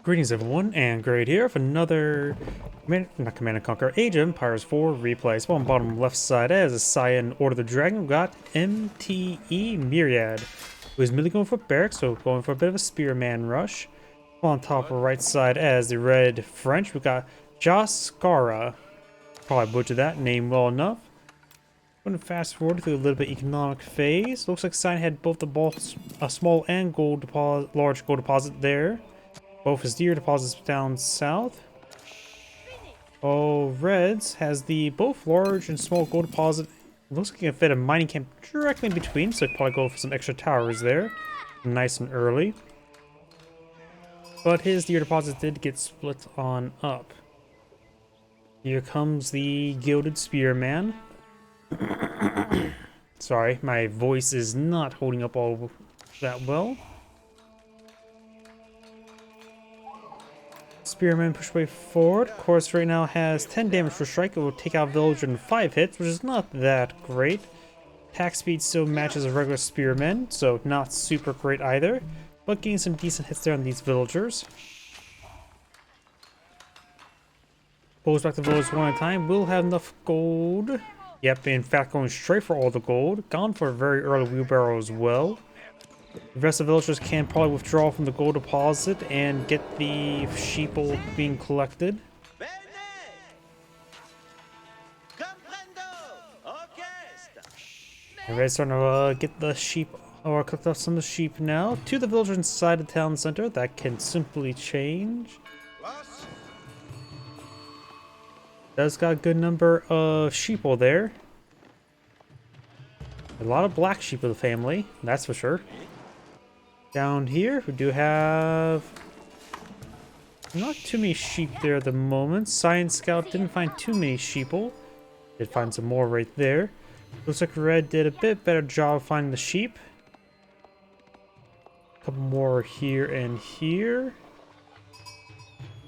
Greetings everyone, and Great here for another Command & Conquer Age of Empires 4 replay. So on the bottom left side as a Cyan Order of the Dragon, we've got MTE Myriad, who is merely going for barracks, so going for a bit of a spearman rush. On top right side as the Red French, we've got Jaskara. Probably butchered that name well enough. Going to fast forward through a little bit economic phase. Looks like Cyan had both a small and large gold deposit there. Both his deer deposits down south. Oh, Reds has the both large and small gold deposit. Looks like he can fit a mining camp directly in between, so he'd probably go for some extra towers there. Nice and early. But his deer deposits did get split on up. Here comes the Gilded Spearman. Sorry, my voice is not holding up all that well. Spearman push way forward. Of course, right now has 10 damage per strike. It will take out Villager in 5 hits, which is not that great. Attack speed still matches a regular Spearman, so not super great either. But getting some decent hits there on these Villagers. Pulls back the Villagers one at a time. Will have enough gold. Yep, in fact, going straight for all the gold. Gone for a very early wheelbarrow as well. The rest of the villagers can probably withdraw from the gold deposit and get the sheeple being collected. The Red's starting to get the sheep, or collect off some of the sheep now. To the villagers inside the town center, that can simply change. Does got a good number of sheeple there. A lot of black sheep of the family, that's for sure. Down here, we do have not too many sheep there at the moment. Science Scout didn't find too many sheeple. Did find some more right there. Looks like Red did a bit better job of finding the sheep. A couple more here and here.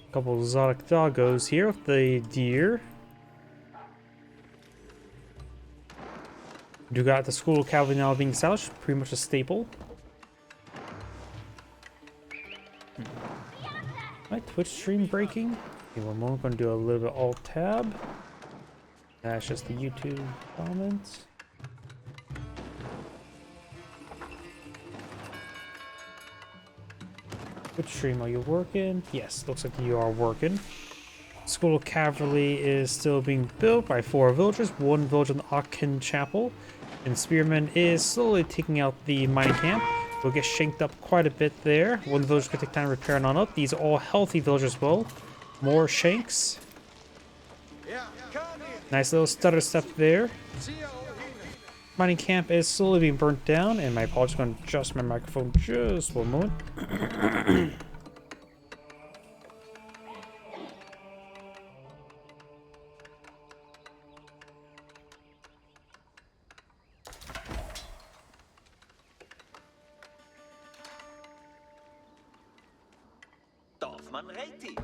A couple of exotic doggos here with the deer. We do got the school cavalry now being established, pretty much a staple. My Twitch stream breaking. Okay, one moment, I'm gonna do a little bit alt tab. That's just the YouTube comments. Twitch stream, are you working? Yes, looks like you are working. School of Cavalry is still being built by 4 villagers, 1 villager in the Agion Chapel, and Spearman is slowly taking out the mining camp. We'll get shanked up quite a bit there. One villager could take time repairing on up. These are all healthy villagers as well. More shanks. Nice little stutter step there. Mining camp is slowly being burnt down, and my apologies, I'm going to adjust my microphone just one moment.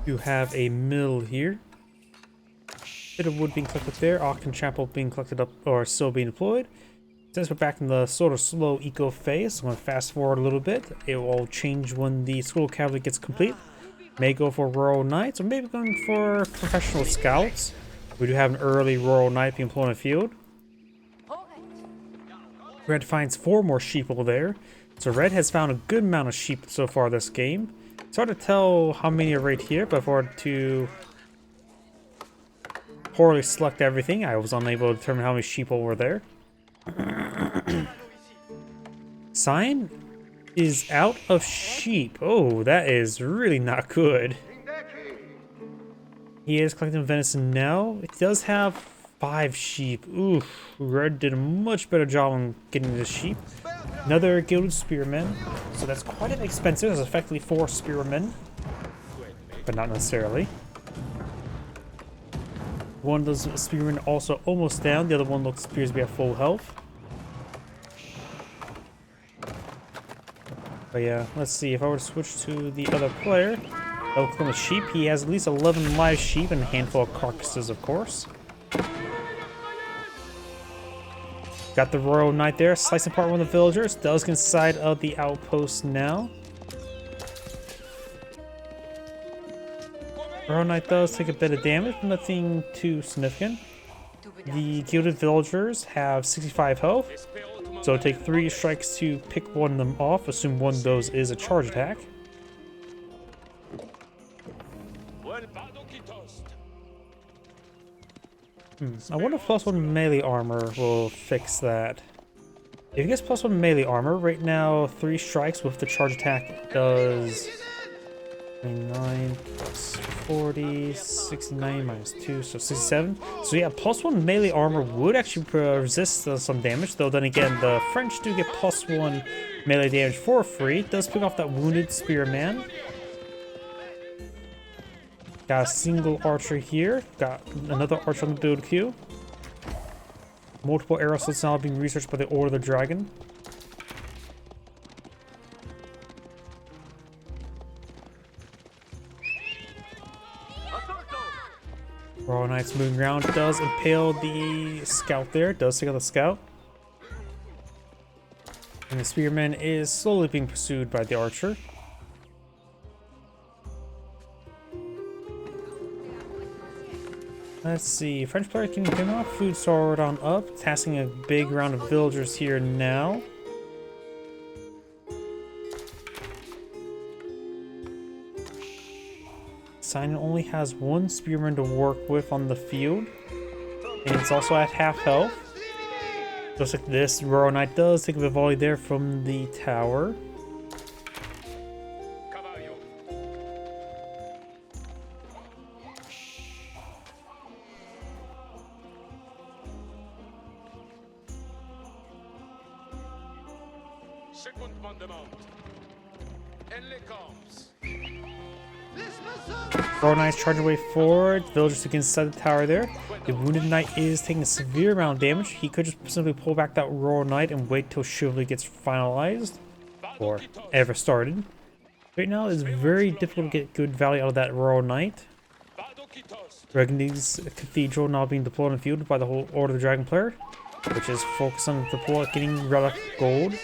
You have a mill here. Bit of wood being collected there. Agion Chapel being collected up, or still being deployed. Since we're back in the sort of slow eco phase, I'm going to fast forward a little bit. It will change when the school cavalry gets complete. May go for Royal Knights, or maybe going for professional scouts. We do have an early Royal Knight being deployed in the field. Red finds 4 more sheeple there. So Red has found a good amount of sheep so far this game. It's hard to tell how many are right here, but if I were to poorly select everything, I was unable to determine how many sheeple were there. Cyan is out of sheep. Oh, that is really not good. He is collecting venison now. It does have 5 sheep. Oof, Red did a much better job on getting the sheep. Another Gilded Spearman. So that's quite expensive. It's effectively 4 Spearmen. But not necessarily. One of those Spearmen also almost down. The other one appears to be at full health. But yeah, let's see. If I were to switch to the other player, I'll click on the sheep. He has at least 11 live sheep and a handful of carcasses, of course. Got the Royal Knight there, slicing apart one of the villagers. Does get inside of the outpost now. Royal Knight does take a bit of damage, but nothing too significant. The Gilded Villagers have 65 health, so take 3 strikes to pick one of them off. Assume one of those is a charge attack. I wonder if +1 melee armor will fix that. If he gets +1 melee armor, right now 3 strikes with the charge attack does 29 plus 40, 69 minus 2, so 67. So yeah, +1 melee armor would actually resist some damage, though then again, the French do get +1 melee damage for free. It does pick off that wounded spearman. Got a single archer here. Got another archer on the build queue. Multiple arrow slits now being researched by the Order of the Dragon. Royal Knight's moving around. Does impale the scout there. Does take out the scout. And the spearman is slowly being pursued by the archer. Let's see, French player can get off food sword on up, tasking a big round of villagers here now. Simon only has 1 spearman to work with on the field, and it's also at half health. Just like this, Royal Knight does take the volley there from the tower. Royal Knight's charging way forward. Villagers took inside the tower there. The wounded knight is taking a severe amount of damage. He could just simply pull back that Royal Knight and wait till Chivalry gets finalized or ever started. Right now, it's very difficult to get good value out of that Royal Knight. Burgundy's Cathedral now being deployed in the field by the whole Order of the Dragon player, which is focused on getting relic gold.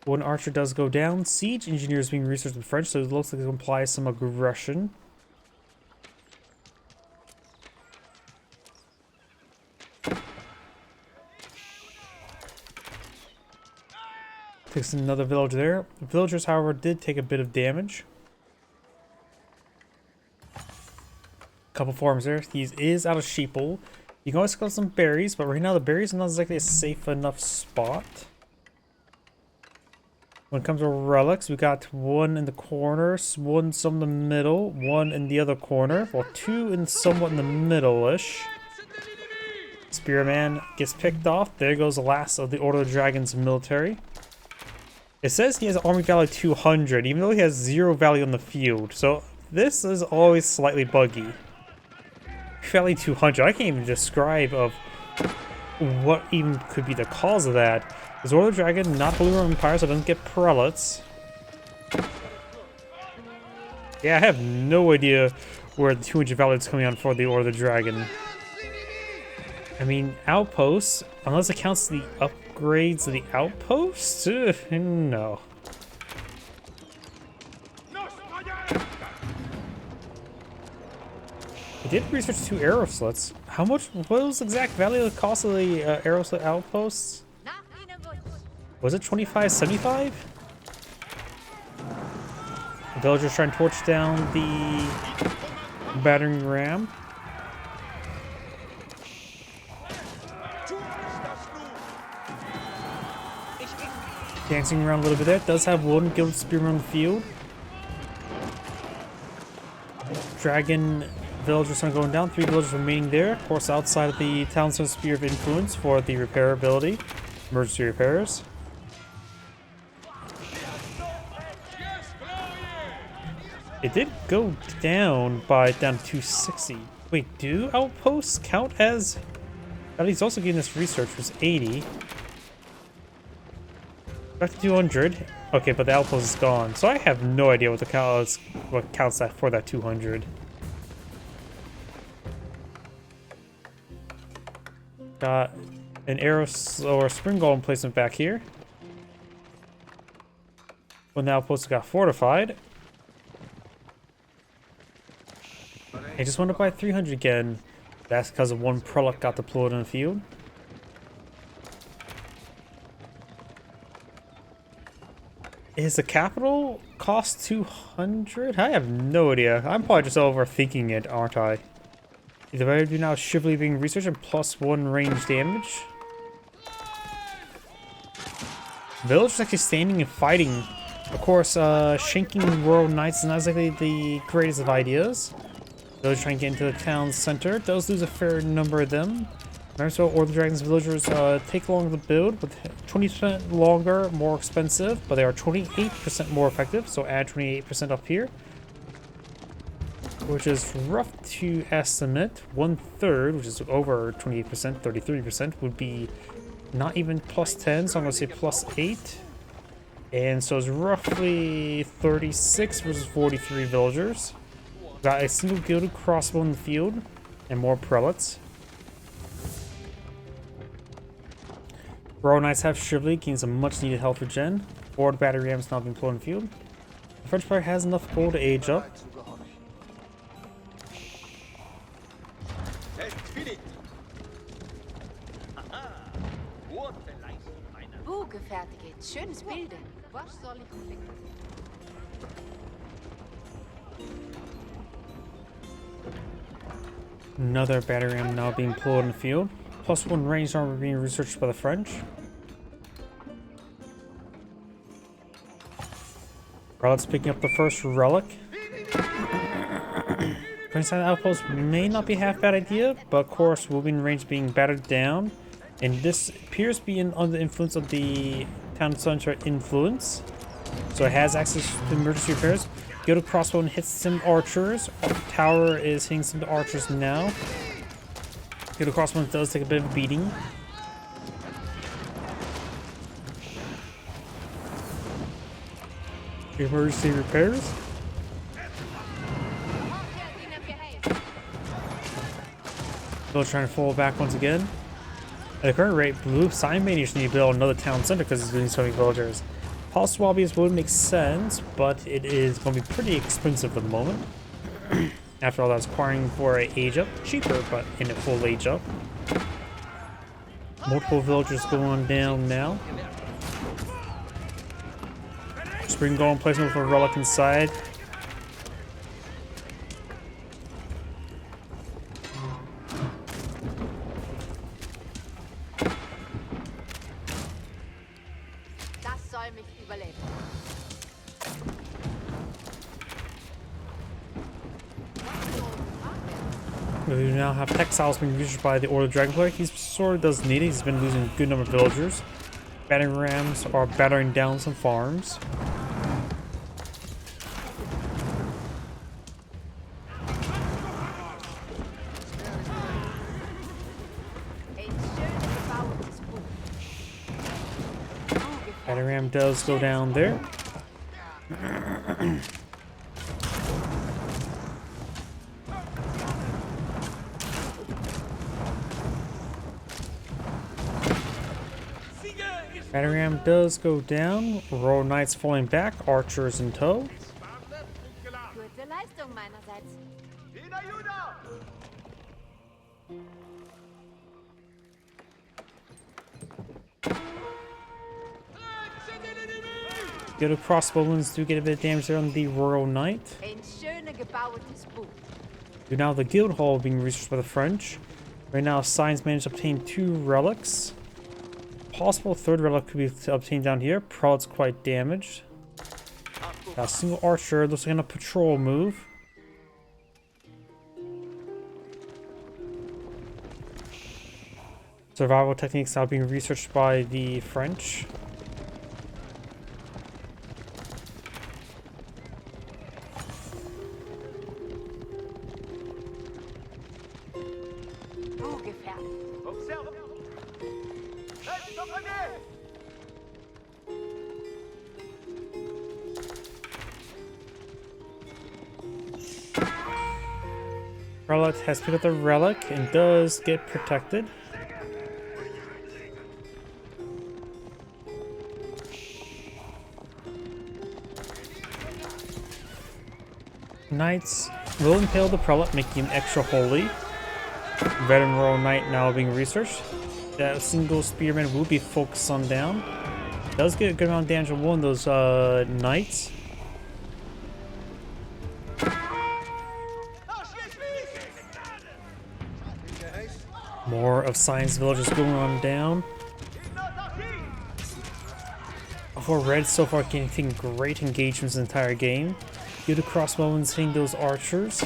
One archer does go down. Siege engineer is being researched in French, so it looks like it implies some aggression. Takes another villager there. The villagers, however, did take a bit of damage. Couple farms there. He is out of sheeple. You can always collect some berries, but right now the berries are not exactly a safe enough spot. When it comes to relics, we got 1 in the corner, 1 some in the middle, 1 in the other corner, well 2 in somewhat in the middle-ish. Spearman gets picked off. There goes the last of the Order of the Dragon's military. It says he has army value 200, even though he has 0 value on the field. So this is always slightly buggy. Value 200, I can't even describe of what even could be the cause of that. Is Order of the Dragon not Holy Roman Empire, so it doesn't get prelates? Yeah, I have no idea where the 200 value is coming on for the Order of the Dragon. I mean, outposts, unless it counts the upgrades of the outposts? No. I did research 2 arrow slits. How much? What was the exact value of the cost of the arrow slit outposts? Was it 25.75? The villagers trying to torch down the battering ram. Dancing around a little bit there. Does have 1 gilded spearman on the field. Dragon villagers are going down. 3 villagers remaining there. Of course, outside of the town center sphere of influence for the repair ability. Emergency repairs. It did go down to 260. Wait, do outposts count as... He's also getting this research was 80. Back to 200. Okay, but the outpost is gone. So I have no idea what the count is, what counts that for that 200. Got an arrow or spring golem placement back here. When the outpost got fortified. I just went up by 300 again. That's because of one prelate got deployed in the field. Is the capital cost 200? I have no idea. I'm probably just overthinking it, aren't I? The value do now chivalry being researched and +1 range damage. Village is actually standing and fighting. Of course, shanking royal knights is not exactly the greatest of ideas. Those trying to get into the town center. Those lose a fair number of them. So, or the Dragon's villagers take longer to build, with 20% longer, more expensive, but they are 28% more effective. So add 28% up here, which is rough to estimate. 1/3, which is over 28%, 33%, would be not even +10. So I'm gonna say +8, and so it's roughly 36 versus 43 villagers. Got a single gilded crossbow in the field, and more prelates. Royal Knights have chivalry, gains some much needed health regen. 4 battery rams now being deployed in the field. The French player has enough gold to age up. Schönes Bilde. Was soll ich klicken? Another battery ram now being deployed in the field. +1 ranged armor being researched by the French. Prelates picking up the first relic. Queenside outpost may not be a half bad idea, but of course Woven range being battered down, and this appears to be under the influence of the town center influence, so it has access to emergency repairs. Gilded crossbow hits some archers. Tower is hitting some archers now. Gilded crossbow does take a bit of a beating. Emergency repairs. Still trying to fall back once again. At the current rate, Blue Sign may need to build another town center because he's losing so many villagers. Swabbies would make sense, but it is going to be pretty expensive at the moment. After all, that's acquiring for an age up. Cheaper, but in a full age up. Multiple villagers going down now. Spring golem placement with a relic inside. We now have textiles being used by the Order of the Dragon player. He sort of does need it. He's been losing a good number of villagers. Battering rams are battering down some farms. Battering ram does go down there. Battering ram does go down. Royal Knights falling back. Archers in tow. Gute Leistung meinerseits. Gilded crossbowmen do get a bit of damage there on the Royal Knight. So now the guild hall being researched by the French. Right now, Signs managed to obtain 2 relics. Possible 3rd relic could be obtained down here. Prelate's quite damaged. Got a single archer. Looks like a patrol move. Survival techniques now being researched by the French. Prelate has picked up the relic and does get protected. Knights will impale the prelate, making him extra holy. Veteran Royal Knight now being researched. That single spearman will be focused on down. Does get a good amount of damage on one of those knights. More of Science Villagers going on down. For Red so far getting great engagements in the entire game. Due to crossbows hitting those archers.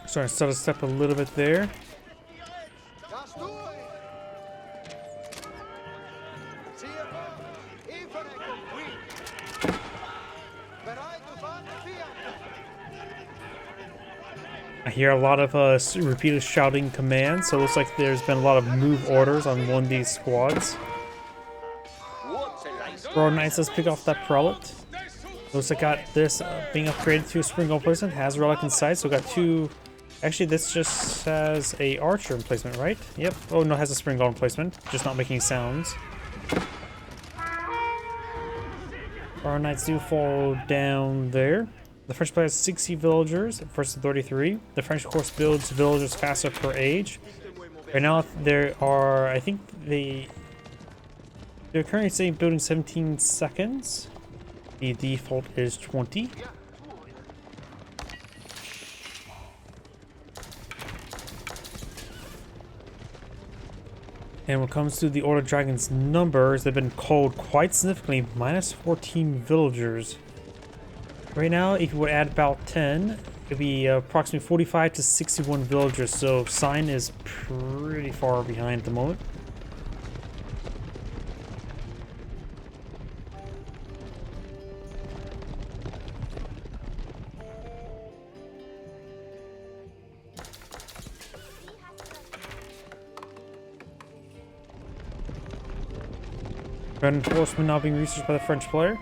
Starting to start a step a little bit there. I hear a lot of repeated shouting commands, so it looks like there's been a lot of move orders on one of these squads. Royal Knights does pick off that prelate. Looks like got this being upgraded to a spring gold placement. Has relic in sight, so we got two. Actually, this just has a archer emplacement, right? Yep. Oh no, it has a spring gold emplacement, just not making sounds. Our knights do fall down there. The French player has 60 villagers versus 33. The French, of course, builds villagers faster per age. Right now, there are, I think they're currently saying building 17 seconds. The default is 20. And when it comes to the Order of Dragon's numbers, they've been culled quite significantly, minus 14 villagers. Right now, if you would add about 10, it'd be approximately 45 to 61 villagers, so Sign is pretty far behind at the moment. Reinforcement now being researched by the French player.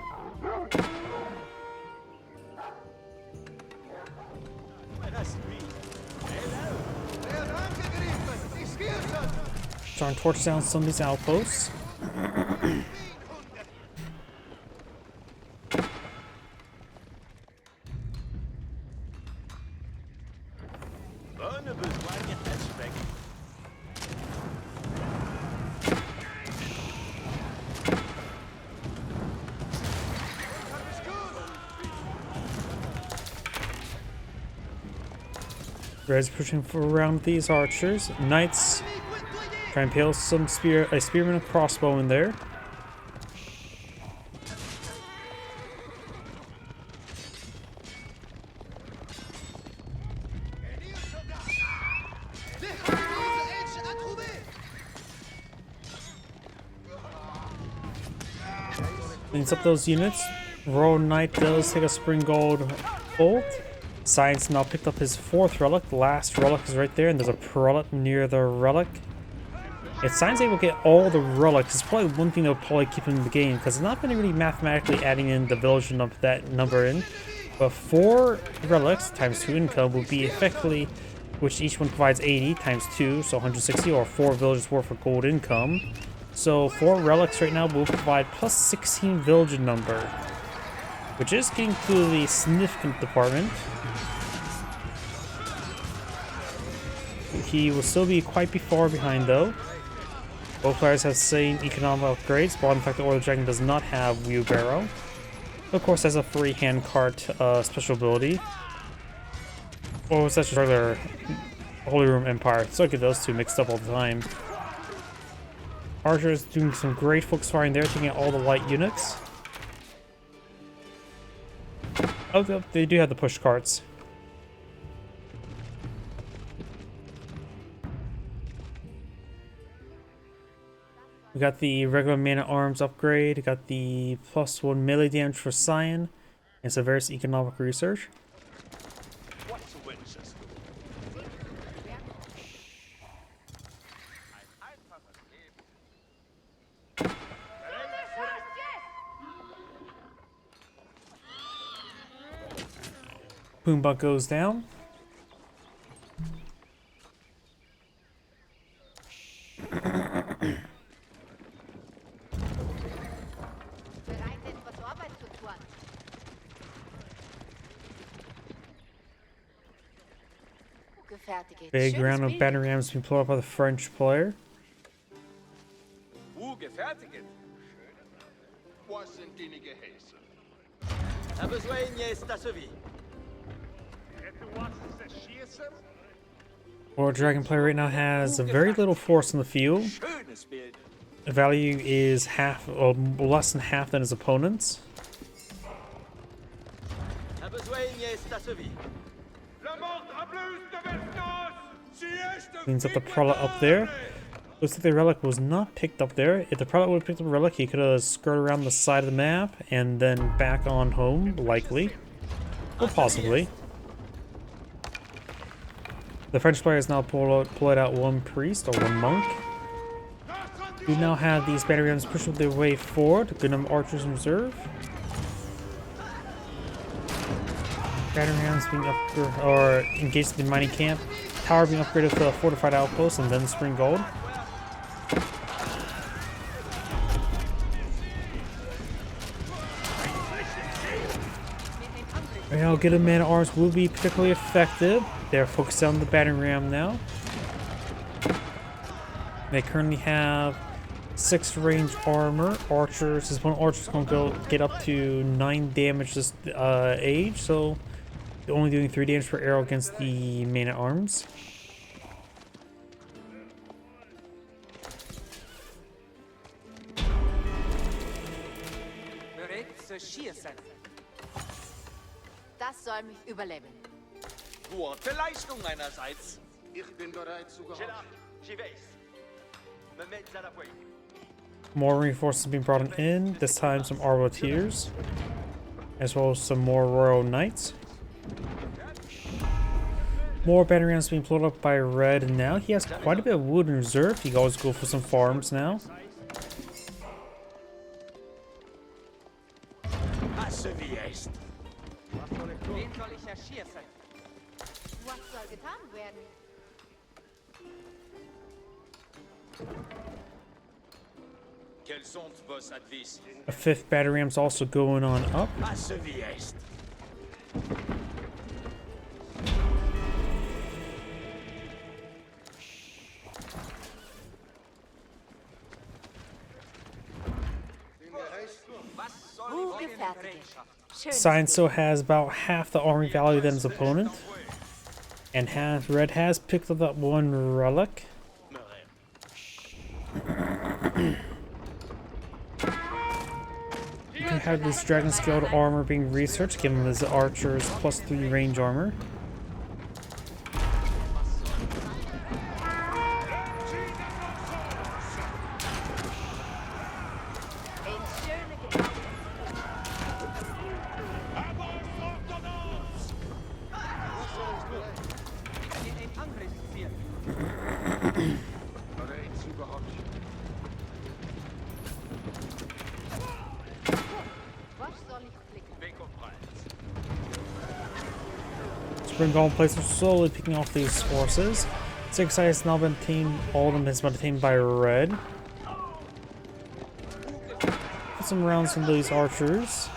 Trying to torch down some of these outposts. Red's pushing for around these archers. Knights try and impale some a spearman and crossbow in there. Cleans up those units. Royal Knight does take a spring gold bolt. Science now picked up his fourth relic. The last relic is right there, and there's a prelate near the relic. If Science able to get all the relics, it's probably one thing that will probably keep him in the game, because it's not been really mathematically adding in the village of that number in. But 4 relics times 2 income will be effectively, which each one provides 80 times 2, so 160, or 4 villages worth of gold income. So 4 relics right now will provide plus 16 village number, which is getting to the significant department. He will still be quite far behind though. Both players have the same economic upgrades, but in fact the Order of the Dragon does not have wheelbarrow. Of course, has a free hand cart special ability. Or was that just regular Holy Room Empire? So I get those two mixed up all the time. Archer is doing some great focus firing there, taking out all the light units. Oh, they do have the push carts. We got the regular man-at-arms upgrade, we got the +1 melee damage for Cyan, and some various economic research. Boombuck goes down. Gefertigt. Big Schönes round of Bild. battle rams being pulled up by the French player. Gefertigt. Was sind die Gehäuse? A besoin jest achevé. Lord Dragon player right now has very little force in the field. Schönes Bild. The value is half, or less than half than his opponent's. A besoin jest achevé. Cleans up the prelate up there. Looks like the relic was not picked up there. If the prelate would have picked up the relic, he could have skirted around the side of the map and then back on home, likely. Or possibly. The French player has now pulled out one priest, or one monk. We now have these battle rams pushing their way forward. Good number of archers in reserve. Battle rams being upgraded, or engaged in the mining camp. Tower being upgraded to a fortified outpost, and then spring gold. Right now, good man at arms will be particularly effective. They're focused on the battering ram now. They currently have 6 range armor. Archers, this one archer's gonna go get up to 9 damage this age, so they're only doing 3 damage per arrow against the man at arms. Das soll mich überleben. Gute Leistung meinerseits. Ich bin bereit zu gehorchen. J'y vais. Me mets à la poigne. More reinforcements being brought in, this time some Arbaletiers, as well as some more Royal Knights. More battle rams being pulled up by Red now. He has quite a bit of wood in reserve. He can always go for some farms now. Achevé est. Was soll getan werden? Quels sont vos advices? A 5th battle ram's also going on up. Achevé est. Gefertigt. Schönes Science still has about half the army value than his opponent. And Red has picked up that one relic. You can have this dragon scaled armor being researched, giving him his archers +3 range armor. Bereit zu gehorchen. Was soll ich klicken? Spring Golem plates are slowly picking off these forces. 6 has now been tamed, all of them has been tamed by Red. Put some rounds from these archers.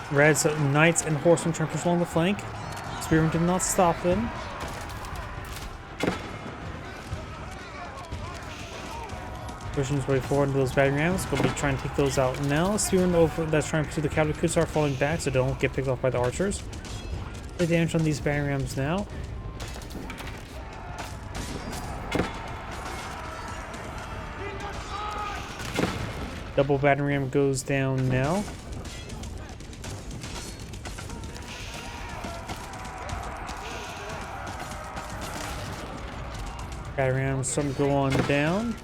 Red's knights and horsemen trying to push along the flank. Spearmen did not stop them. Pushing his way forward into those battering rams. Gonna be trying to take those out now. Spearmen over that's trying to pursue the cavalry could start falling back so they don't get picked off by the archers. The damage on these battering rams now. Double battering ram goes down now. Battering rams, some go on down.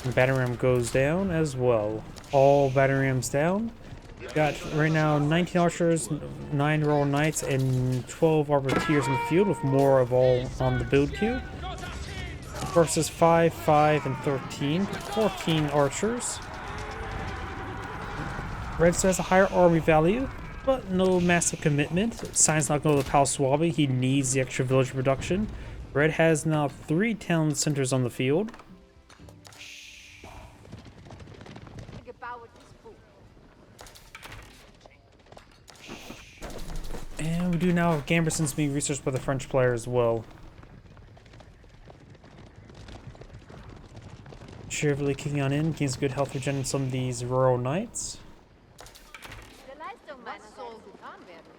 And battering ram goes down as well. All battering rams down. Got right now 19 archers, 9 royal knights, and 12 arbaletiers in the field, with more of all on the build queue. Versus 5, 5, and 13. 14 archers. Red still has a higher army value, but no massive commitment. Sign's not going to the Pal Swabi. He needs the extra village production. Red has now 3 town centers on the field. Gebaut ist gut. And we do now have Gambersons being researched by the French player as well. Cheerfully kicking on in, gains good health regen in some of these rural knights. Der Leistung was soll getan werden?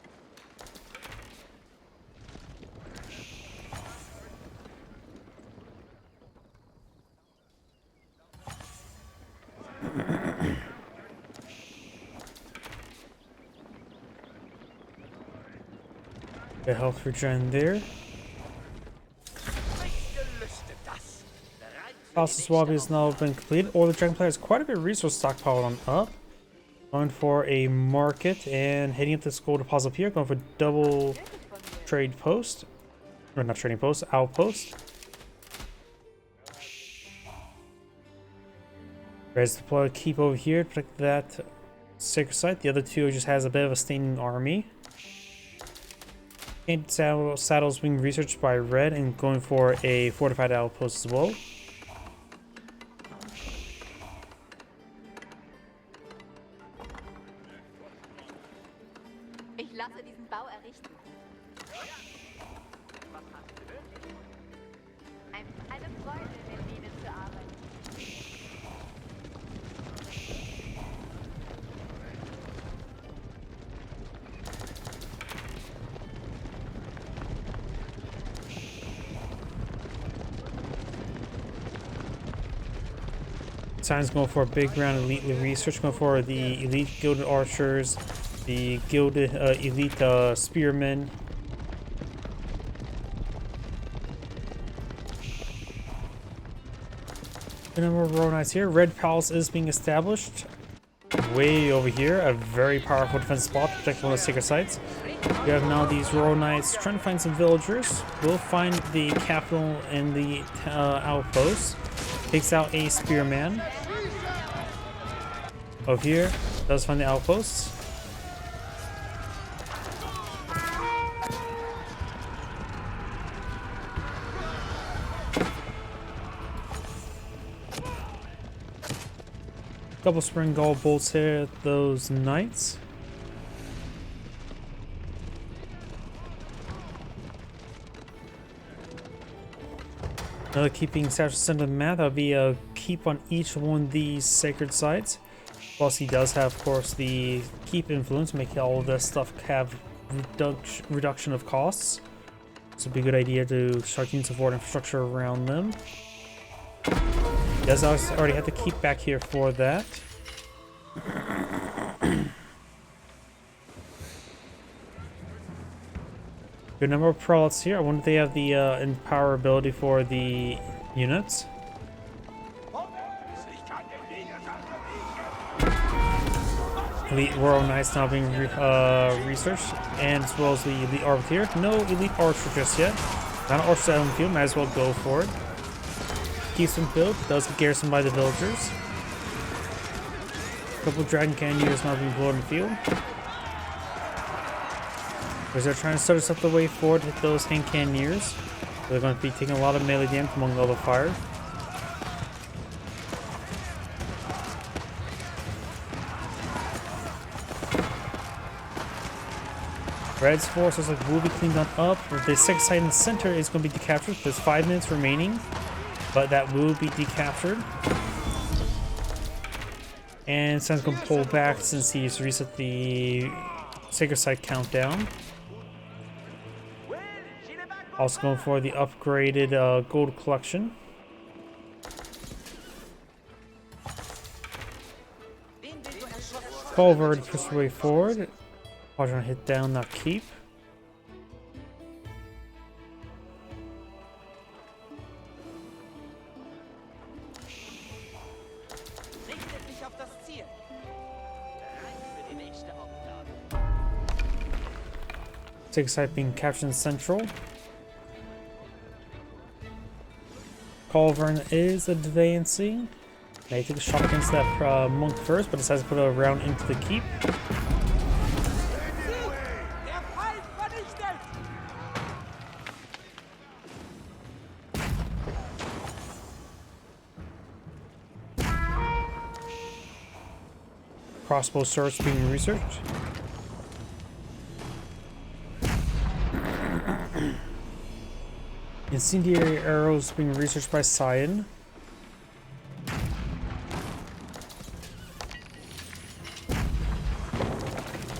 Good health regen there. House Swab has now been completed. Or the Dragon player has quite a bit of resource stockpile on up. Going for a market and heading up this gold deposit up here. Going for double trade post. Or not trading post, outpost. Red's deploy keep over here to protect that sacred site. The other two just has a bit of a standing army. Painted saddles being researched by Red and going for a fortified outpost as well. Ich lasse diesen Bau errichten. Eine Freude, mit ihnen zu arbeiten. Sign's going for a big round of elite research, going for the elite gilded archers, the gilded elite spearmen. The number of royal knights here. Red Palace is being established way over here, a very powerful defense spot to protect one of the sacred sites. We have now these royal knights trying to find some villagers. We'll find the capital and the outpost. Takes out a spearman. Over here, does find the outposts. Double spring gold bolts hit those knights. Another keeping established in the map. That'll be a keep on each one of these sacred sites. Plus, he does have, of course, the keep influence, making all of this stuff have reduction of costs. So it'd be a good idea to start using support infrastructure around them. He does already have to keep back here for that. Good number of prelates here. I wonder if they have the empower ability for the units. Elite Royal Knights now being researched, and as well as the Elite Archer here. No Elite Archer just yet. Not an Archer out on the field, might as well go for it. Keeps them built, does get garrisoned by the villagers. A couple Dragon Cannoneers now being blown in the field. Because they're trying to set us up the way forward with those hand cannoneers. They're going to be taking a lot of melee damage among all the fire. Red's forces will be cleaned on up. The sixth site in the center is going to be decaptured. There's 5 minutes remaining, but that will be decaptured. And Sun's going to pull back since he's reset the sacred site countdown. Also going for the upgraded gold collection. Culver to push the way forward. Quadrant hit down, not keep. Six site being captured in central. Culvern is advancing. They took a shot against that monk first, but decides to put a round into the keep. Crossbow swords being researched. Incendiary arrows being researched by Cyan.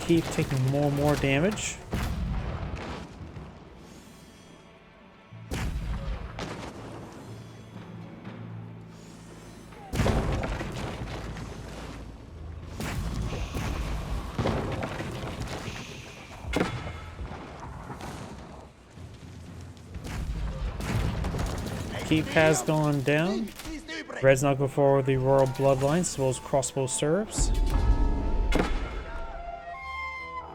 Keep taking more and more damage. Keep has gone down. Red's not going for the royal bloodlines as well as crossbow serfs.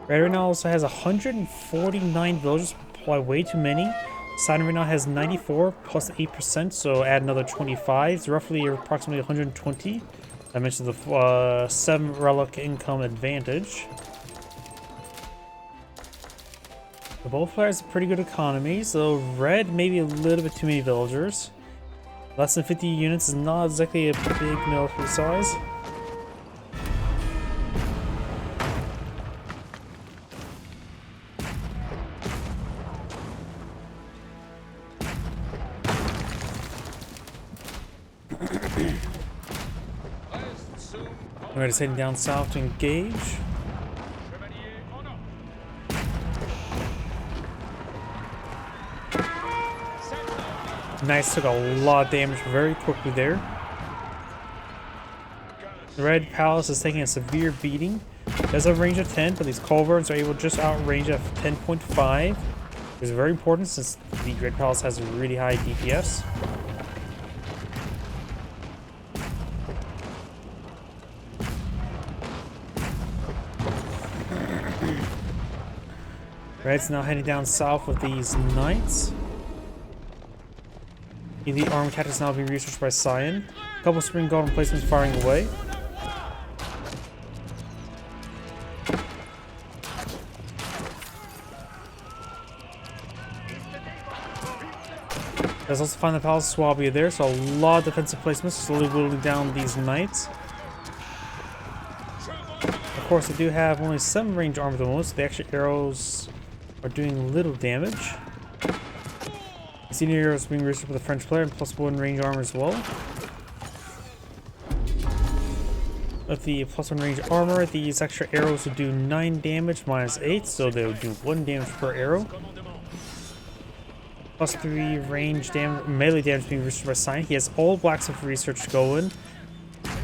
Red right now also has 149 villagers, probably way too many. Cyan right now has 94 plus 8%, so add another 25. It's roughly approximately 120. I mentioned the 7 relic income advantage. The both players have pretty good economy, so red maybe a little bit too many villagers. Less than 50 units is not exactly a big military size. Red is heading down south to engage. Nice, took a lot of damage very quickly there. The Red Palace is taking a severe beating. It does have a range of 10, but these culverts are able to just outrange at 10.5. It's very important since the Red Palace has a really high DPS. Red's now heading down south with these knights. The armed cat is now being researched by Cyan. A couple spring golden placements firing away. Let's also find the palace swabby there, so a lot of defensive placements slowly whittling down these knights. Of course, they do have only some range armor at the moment, so the extra arrows are doing little damage. Senior arrows being researched with a French player and plus 1 range armor as well. With the plus 1 range armor, these extra arrows will do 9 damage minus 8, so they'll do 1 damage per arrow. Plus 3 range damage, melee damage being researched by Cyan. He has all blacksmith research going.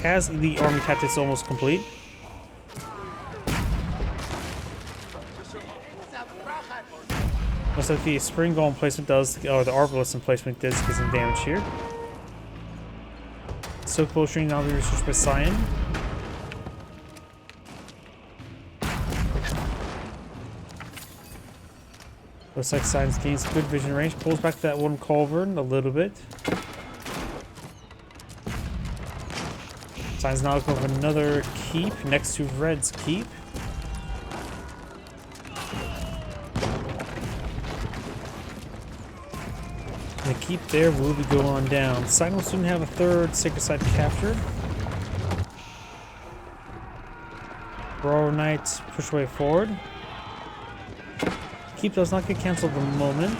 As the army tactics almost complete. Looks like the spring golem placement does, or the arbalist placement does get some damage here. Silk bowstring now being researched by Cyan. Looks like Cyan's gains good vision range, pulls back that one culvert a little bit. Cyan's now going for another keep next to Red's keep. The keep there will be going on down. Cyan will soon have a third sacred site captured. Royal Knights push way forward. Keep does not get cancelled at the moment.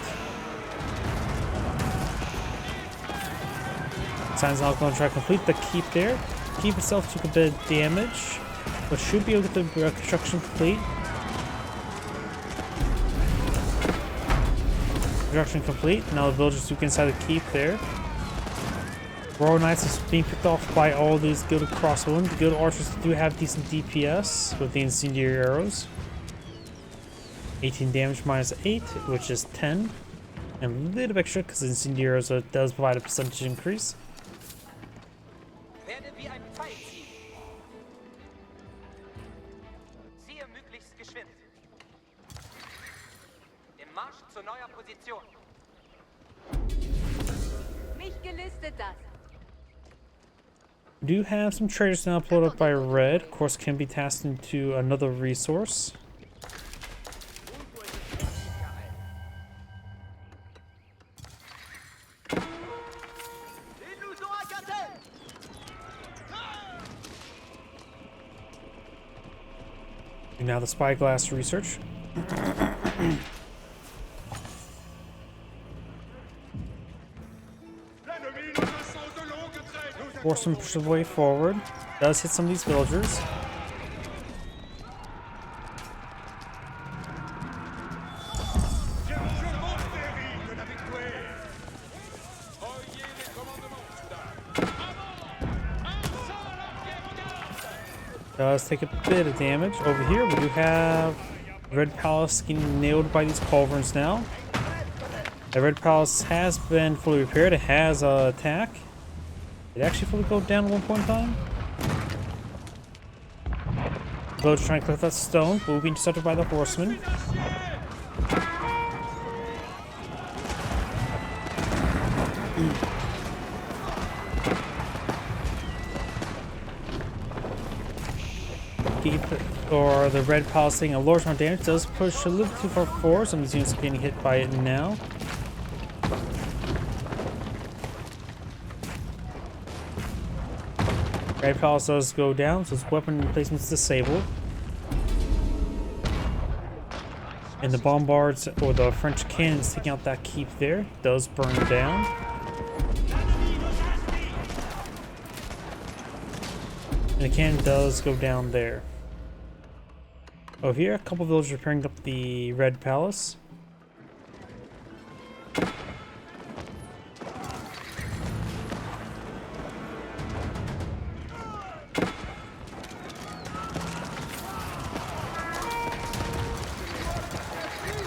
Cyan's now going to try to complete the keep there. Keep itself took a bit of damage, but should be able to get the construction complete. Construction complete. Now the villagers do get inside the keep there. Royal Knights is being picked off by all these gilded crossbowmen. The gilded archers do have decent DPS with the incendiary arrows. 18 damage minus 8, which is 10. And a little bit extra because the incendiary arrows does provide a percentage increase. Werde wie ein Pfeil ziehen. Ziehe möglichst geschwind. Im Marsch zu neuer Position. Mich gelistet das. We do have some traders now uploaded up by Red. Of course, can be tasked into another resource. Now the spyglass research. Force him push the way forward. Does hit some of these villagers. Does take a bit of damage. Over here we do have Red Palace getting nailed by these culverins now. The Red Palace has been fully repaired. It has an attack. Did it actually fully go down at one point in time? Village trying to clip that stone, will be intercepted by the horsemen. Or the Red Palace taking a large amount of damage. Does push a little too far forward. Some of these units are getting hit by it now. Red Palace does go down, so its weapon placement is disabled. And the bombards, or the French cannons taking out that keep there, does burn down. And the cannon does go down there. Over here, a couple villagers repairing up the Red Palace.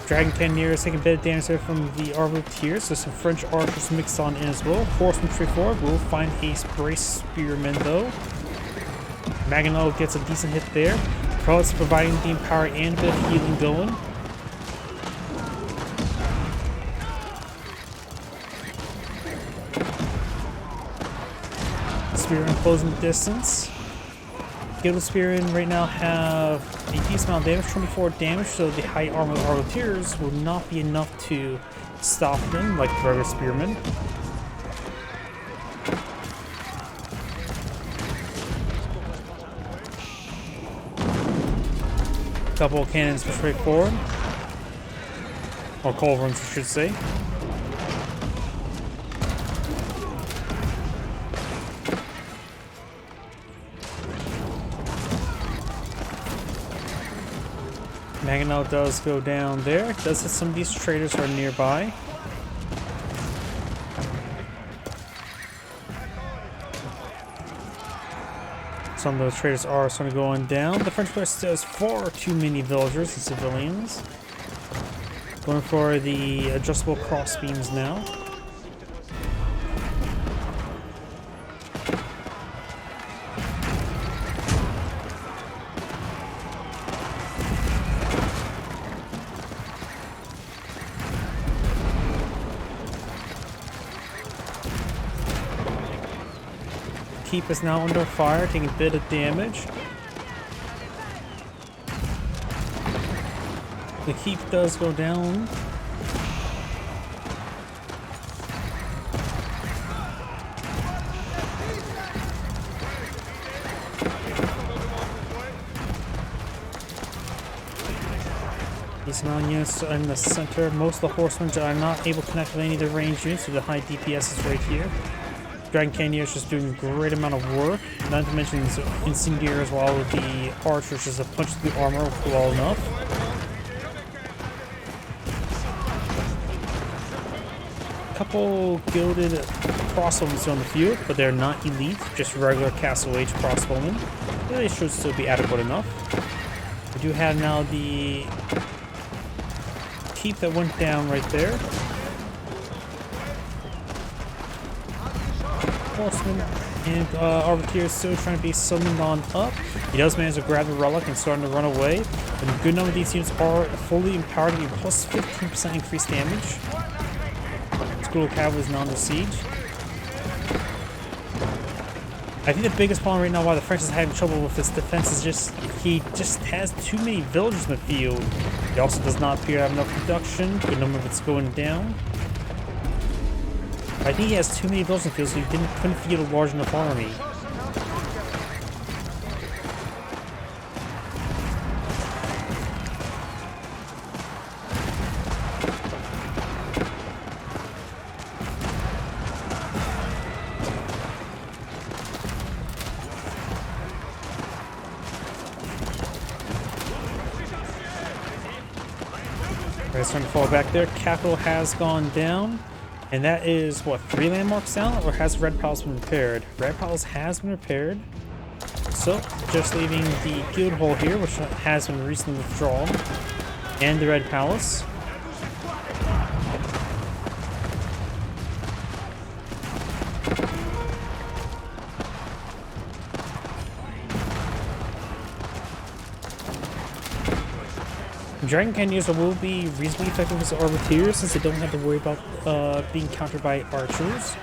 Dragon Cannoneers taking a bit of damage there from the Arbaletiers, so some French archers mixed on in as well. Horsemen straight forward will find a brace spearmen though. Maginot gets a decent hit there. Prelates providing the power and a bit of healing going. Spearmen closing distance. Gilded Spearmen right now have a decent amount of damage, 24 damage, so the high armor Arbaletiers will not be enough to stop them like the regular Spearmen. Couple of cannons for straight forward. Or culverins, I should say. Maginot does go down there. Does hit some of these traders who are nearby. Some of those traders are starting to go on down. The French player still has far too many villagers and civilians. Going for the adjustable crossbeams now. Keep is now under fire, taking a bit of damage. The keep does go down. These mountain units are in the center. Most of the horsemen are not able to connect with any of the ranged units, so the high DPS is right here. Dragon Cannoneers just doing a great amount of work, not to mention incendiaries while the archers just punch through the armor well enough. Couple gilded crossbowmen on the field, but they're not elite, just regular Castle Age crossbowmen. They should still be adequate enough. We do have now the keep that went down right there. Horseman and Arbaletier is still trying to be summoned on up. He does manage to grab the relic and starting to run away. But a good number of these units are fully empowered to be plus 15% increased damage. School of Cavalry is now under siege. I think the biggest problem right now why the French is having trouble with his defense is just he just has too many villagers in the field. He also does not appear to have enough production. Good number of it's going down. I think he has too many villagers in the field, so he couldn't field a large enough army. It's starting to fall back there. Capital has gone down. And that is, what, 3 landmarks down? Or has Red Palace been repaired? Red Palace has been repaired. So, just leaving the Guild Hall here, which has been recently withdrawn. And the Red Palace. Dragon Cannoneers will be reasonably effective as Arbiteers since they don't have to worry about being countered by archers.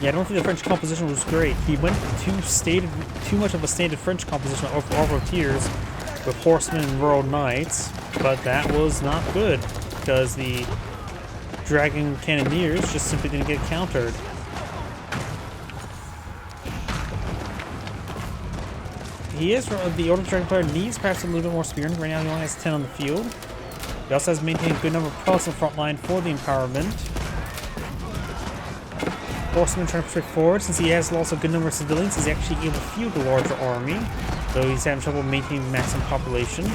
Yeah, I don't think the French composition was great. He went too much of a standard French composition of Arbiteers with horsemen and rural knights, but that was not good because the Dragon Cannoneers just simply didn't get countered. He is, the Order of Dragon player needs perhaps a little bit more spearing. Right now he only has 10 on the field. He also has maintained a good number of prelates on the front line for the empowerment. Horseman trying to push forward. Since he has lost a good number of civilians, he's actually able to field a larger army. Though he's having trouble maintaining maximum population.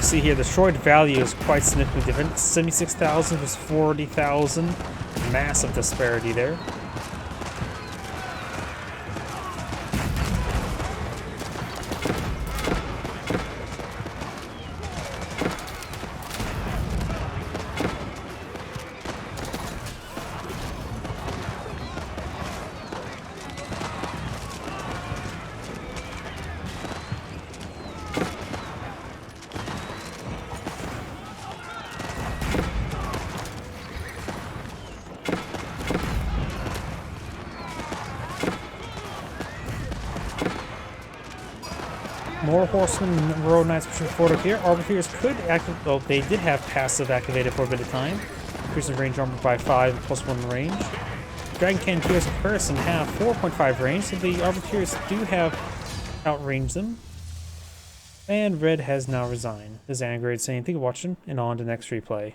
See here, the destroyed value is quite significantly different. 76,000 versus 40,000. Massive disparity there. More horsemen and road knights pushing forward up here. Arbiters could activate, well, they did have passive activated for a bit of time. Increasing range armor by 5 plus 1 range. Dragon Cannoneers in comparison have 4.5 range, so the Arbiters do have outranged them. And Red has now resigned. This is Anagrade saying thank you for watching, and on to the next replay.